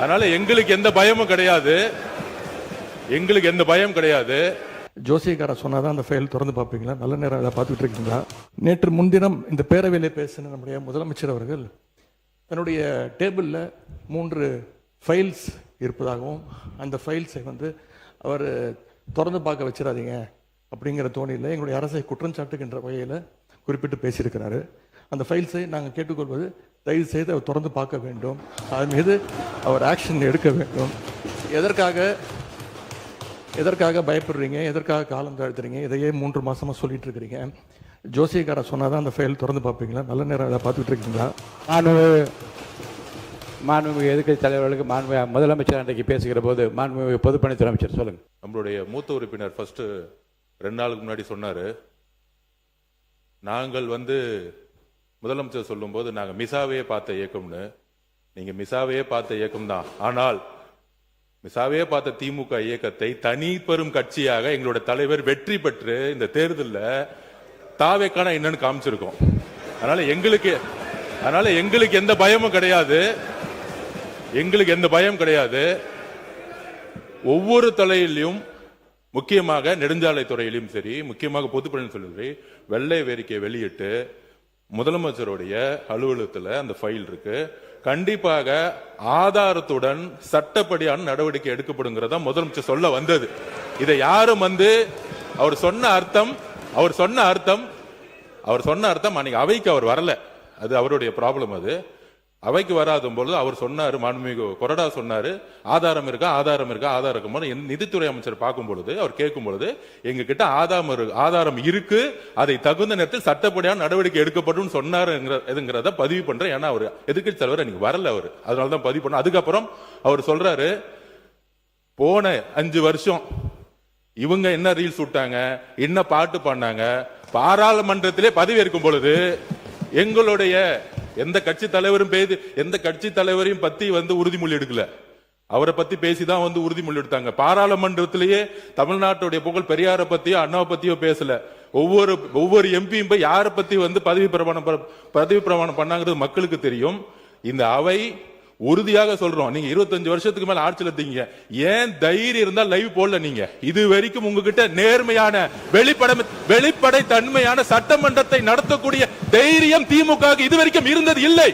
அதனால எங்களுக்கு எந்த பயமும் கிடையாது. எங்களுக்கு எந்த பயம் கிடையாது. ஜோசியக்கார சொன்னாதான் அந்த ஃபைல் திறந்து பார்ப்பீங்களா? நல்ல நேரம் அதை பார்த்துட்டு இருக்கீங்களா? நேற்று முன்தினம் இந்த பேரவையில் பேசின நம்முடைய முதலமைச்சர் அவர்கள் தன்னுடைய டேபிளில் 3 ஃபைல்ஸ் இருப்பதாகவும் அந்த ஃபைல்ஸை அவர் திறந்து பார்க்க வச்சிடாதீங்க அப்படிங்கிற தோணியில் எங்களுடைய அரசை குற்றஞ்சாட்டுகின்ற வகையில் குறிப்பிட்டு பேசியிருக்கிறாரு. அந்த ஃபைல்ஸை நாங்கள் கேட்டுக்கொள்வது, தயவு செய்து அவர் திறந்து பார்க்க வேண்டும், அதன் மீது அவர் ஆக்ஷன் எடுக்க வேண்டும். எதற்காக பயப்படுறீங்க? எதற்காக காலம் தாழ்த்துறீங்க? இதையே 3 மாசமா சொல்லிட்டு இருக்கிறீங்க. ஜோசியக்கார சொன்னாதான் அந்த ஃபைல் திறந்து பார்ப்பீங்களா? நல்ல நேரம் அதை பார்த்துட்டு இருக்கீங்களா? மாண்புமிகு எதிர்க்கட்சி தலைவர்களுக்கு முதலமைச்சர் அன்றைக்கு பேசுகிற போது மாண்புமிகு பொதுப்பணித்துறை அமைச்சர் சொல்லுங்க. நம்மளுடைய மூத்த உறுப்பினர் ஃபர்ஸ்ட் 2 நாளுக்கு முன்னாடி சொன்னாரு, நாங்கள் முதலமைச்சர் சொல்லும் போது நாங்கள் மிசாவையே பார்த்த இயக்கம்னு. நீங்க மிசாவையே பார்த்த இயக்கம் தான். ஆனால் மிசாவையே பார்த்த திமுக இயக்கத்தை தனி பெரும் கட்சியாக எங்களோட தலைவர் வெற்றி பெற்று இந்த தேர்தலில் தாவேக்கான என்னன்னு காமிச்சிருக்கோம். அதனால எங்களுக்கு எந்த பயமும் கிடையாது. எங்களுக்கு எந்த பயம் கிடையாது. ஒவ்வொரு தலையிலும், முக்கியமாக நெடுஞ்சாலை துறையிலும் சரி, முக்கியமாக பொதுப்பணி சரி, வெள்ளை வேறிக்கை வெளியிட்டு முதலமைச்சருடைய அலுவலகத்தில் அந்த ஃபைல் இருக்கு. கண்டிப்பாக ஆதாரத்துடன் சட்டப்படியான நடவடிக்கை எடுக்கப்படுங்கிறதா முதலமைச்சர் சொல்ல வந்தது. இதை யாரும் அவர் சொன்ன அர்த்தம் அன்னைக்கு அவைக்கு அவர் வரல. அது அவருடைய ப்ராப்ளம். அது அவைக்கு வராத பொழுது அவர் சொன்னாரு, மாண்புமிகு கொறடா சொன்னாரு, ஆதாரம் இருக்கா. நிதித்துறை அமைச்சர் பார்க்கும் பொழுது, அவர் கேட்கும் பொழுது, எங்க கிட்ட ஆதாரம் இருக்கு, அதை தகுந்த நேரத்தில் சட்டப்படியான நடவடிக்கை எடுக்கப்படும் சொன்னாருங்கிறத பதிவு பண்றேன். ஏன்னா அவர் எதிர்க்கட்சி தலைவர் அன்னைக்கு வரல. அவர் அதனாலதான் பதிவு பண்ண. அதுக்கப்புறம் அவர் சொல்றாரு, போன 5 வருஷம் இவங்க என்ன ரீல்ஸ் விட்டாங்க, என்ன பாட்டு பண்ணாங்க, பாராளுமன்றத்திலே பதவி ஏற்கும் பொழுது எங்களுடைய எந்த கட்சி தலைவரையும் பத்தி உறுதிமொழி எடுக்கல. அவரை பத்தி பேசிதான் உறுதிமொழி எடுத்தாங்க. பாராளுமன்றத்திலேயே தமிழ்நாட்டுடைய புகழ் பெரியாரை பத்தியோ அண்ணாவை பத்தியோ பேசல. ஒவ்வொரு எம்பியும் போய் யாரை பத்தி பதவி பிரமாணம் பண்ணாங்கிறது மக்களுக்கு தெரியும். இந்த அவை உறுதியாக சொல்றோம், நீங்க 25 வருஷத்துக்கு மேல ஆட்சியில் இருக்கீங்க, ஏன் தைரியம் இருந்தா லைவ் போடல? நீங்க இது வரைக்கும் உங்ககிட்ட நேர்மையான வெளிப்படை தன்மையான சட்டமன்றத்தை நடத்தக்கூடிய தைரியம் திமுக இதுவரைக்கும் இருந்தது இல்லை.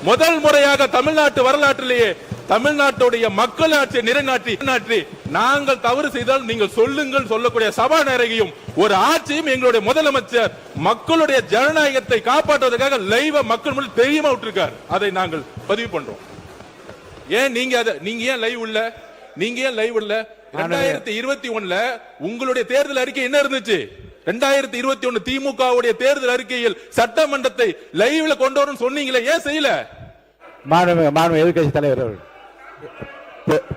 முதல் முறையாக தமிழ்நாட்டு வரலாற்றிலேயே தமிழ்நாட்டுடைய மக்கள் ஆட்சியை நிலைநாட்டி நாங்கள் தவறு செய்தால் நீங்கள் சொல்லுங்கள் சொல்லக்கூடிய சபாநாயகரையும் ஒரு ஆட்சியும் எங்களுடைய முதலமைச்சர் மக்களுடைய ஜனநாயகத்தை காப்பாற்றுவதற்காக லைவ மக்கள் முன்னாடி தெரியுமா விட்டுருக்கார். அதை நாங்கள் பதிவு பண்றோம். ஏன் நீங்க ஏன் லைவ் இல்ல? 2021 உங்களுடைய தேர்தல் அறிக்கை என்ன இருந்துச்சு? 2021 திமுகவுடைய தேர்தல் அறிக்கையில் சட்டமன்றத்தை லைவ்ல கொண்டு வரணும் சொன்னீங்களே, ஏன் செய்யல? மாண்புமிகு எதிர்க்கட்சி தலைவர்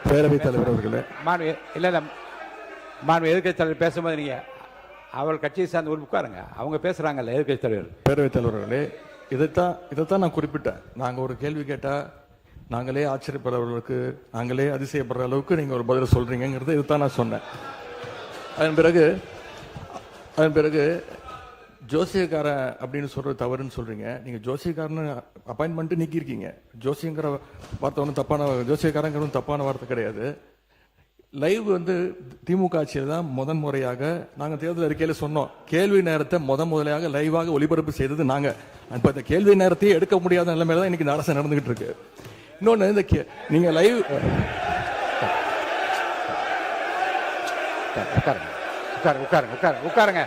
பேரவைத் தலைவர் அவர்களே, மாண்புமிகு எதிர்க்கட்சி தலைவர் பேசும்போது நீங்க அவள் கட்சியை சார்ந்த ஒரு உட்காருங்க. அவங்க பேசுறாங்கல்ல எதிர்க்கட்சி தலைவர். பேரவைத் தலைவர்களே, இதைத்தான் நான் குறிப்பிட்டேன். நாங்க ஒரு கேள்வி கேட்டா நாங்களே ஆச்சரியப்படுறவர்களுக்கு, நாங்களே அதிசயப்படுற அளவுக்கு நீங்க ஒரு பதில் சொல்றீங்கிறது இதுதான் நான் சொன்னேன். அதன் பிறகு ஜோசியக்கார அப்படின்னு சொல்றது தவறுன்னு சொல்றீங்க. நீங்க ஜோசியக்காரன்னு அப்பாயின்மெண்ட் நீக்கி இருக்கீங்க. ஜோசியங்கிற வார்த்தை ஒன்றும் ஜோசியக்காரங்கிறது தப்பான வார்த்தை கிடையாது. லைவ் திமுக ஆட்சியில் தான் முறையாக நாங்கள் தேர்தல் அறிக்கையில் சொன்னோம், கேள்வி நேரத்தை முதலையாக லைவாக ஒளிபரப்பு செய்தது நாங்க. இப்போ இந்த கேள்வி நேரத்தையே எடுக்க முடியாத நிலைமையில தான் இன்னைக்கு இந்த அரசு நடந்துகிட்டு இருக்கு. இன்னொன்னு, நீங்க லைவ் உட்காருங்க.